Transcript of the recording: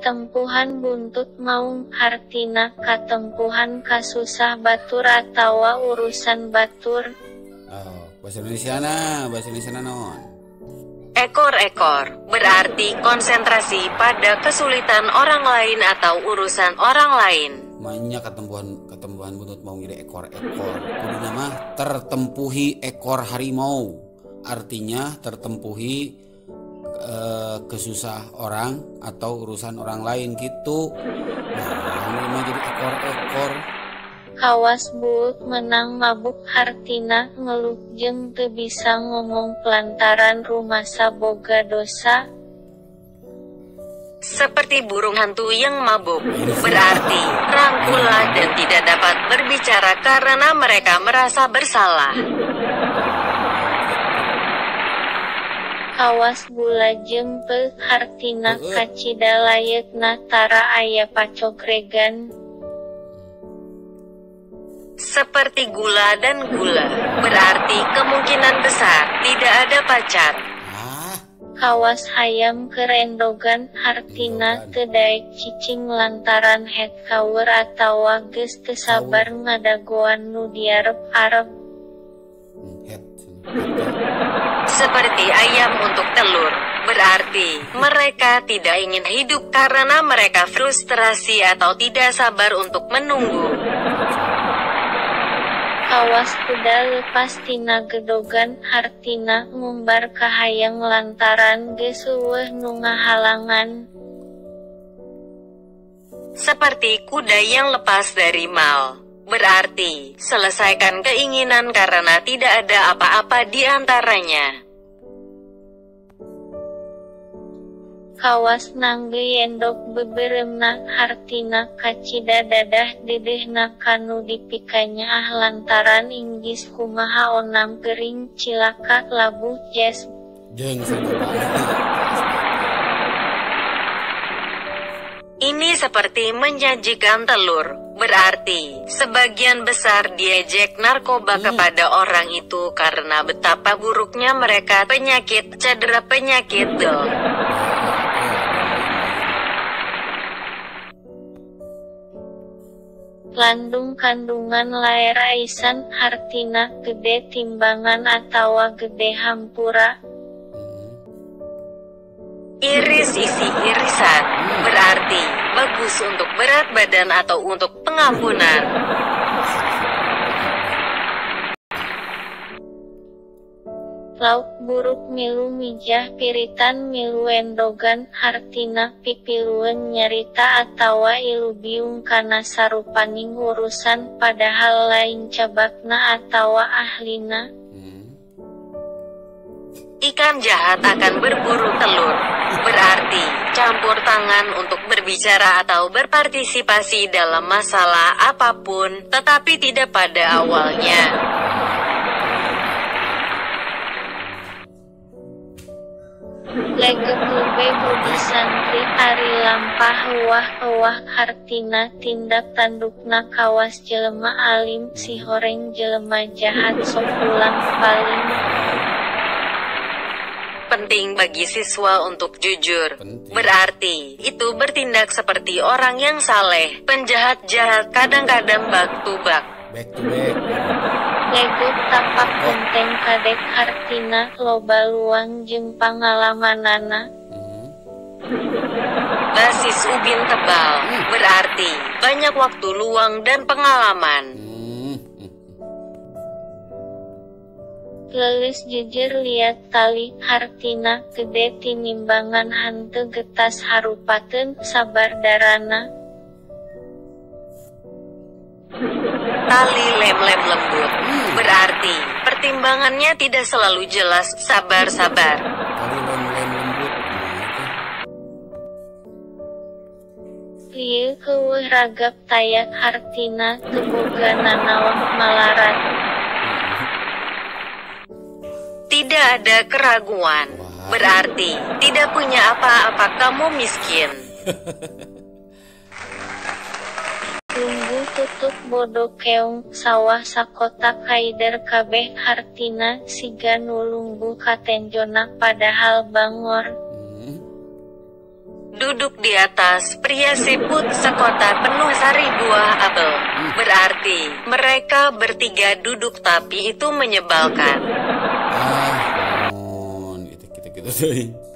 Katempuhan buntut maung hartina katempuhan kasusah batur atawa urusan batur. Bahasa Indonesia non. Ekor-ekor berarti konsentrasi pada kesulitan orang lain atau urusan orang lain. Mainnya ketempuhan buntut maung jadi ekor-ekor. Kuduna mah tertempuhi ekor harimau. Artinya tertempuhi kesusah orang atau urusan orang lain gitu. Nah, ini jadi ekor-ekor. Kawas buut menang mabuk hartina ngeluh jeung teu bisa ngomong pelantaran rumasa boga dosa. Seperti burung hantu yang mabuk, berarti rangkulah dan tidak dapat berbicara karena mereka merasa bersalah. Kawas bula jeung pe hartina kacida layekna tara aya pacogregan. Seperti gula dan gula, berarti kemungkinan besar tidak ada pacar. Kawas hayam kerendogan hartina teu daek cicing lantaran het kawer atawa geus teu sabar ngadagoan nu diarep-arep. Seperti ayam untuk telur, berarti mereka tidak ingin hidup karena mereka frustrasi atau tidak sabar untuk menunggu. Kawas kuda lepas tina gedogan hartina ngumbar kahayang lantaran geus eueuh nu ngahalangan. Seperti kuda yang lepas dari mal, berarti selesaikan keinginan karena tidak ada apa-apa di antaranya. Kawas nangge endog beberemna hartina kacida dadah dedehna kanu dipikanya lantaran inggis kumaha onam gering cilaka labuh jas. Ini seperti menjanjikan telur, berarti sebagian besar diejek narkoba kepada orang itu karena betapa buruknya mereka cedera penyakit dol. Landung kandungan laer aisan hartina gede timbangan atawa gede hampura. Iris isi irisan, berarti bagus untuk berat badan atau untuk pengampunan. Lauk buruk milu mijah piritan milu endogan hartina pipilueun nyarita atawa ilubiung kana sarupaning urusan padahal lain cabakna atawa ahlina. Ikan jahat akan berburu telur, berarti campur tangan untuk berbicara atau berpartisipasi dalam masalah apapun, tetapi tidak pada awalnya. Legep lube budi santri ari lampah euwah hartina tindak tandukna kawas jelema alim si horeng jelema jahat sok ulang paling. Penting bagi siswa untuk jujur, berarti itu bertindak seperti orang yang saleh. Penjahat jahat kadang-kadang back to back. Legep tapak genteng kadek hartina loba luang jeung pangalamanana. Basis ubin tebal, berarti banyak waktu luang dan pengalaman. Lelis jejer liat tali hartina gede tinimbangan hanteu getas harupateun sabar darana. Tali lem-lem lembut, berarti pertimbangannya tidak selalu jelas. Sabar-sabar. Tali lem-lem lembut. Lieu keueuh ragap tayak hartina teu boga nanaon malarat. Tidak ada keraguan, berarti tidak punya apa-apa kamu miskin. Tunggu tutup bodo keong sawah sakota kaider kabeh hartina siga nulunggu katenjona padahal bangor. duduk di atas pria siput sekota penuh sari buah apel. Berarti mereka bertiga duduk tapi itu menyebalkan. Gitu.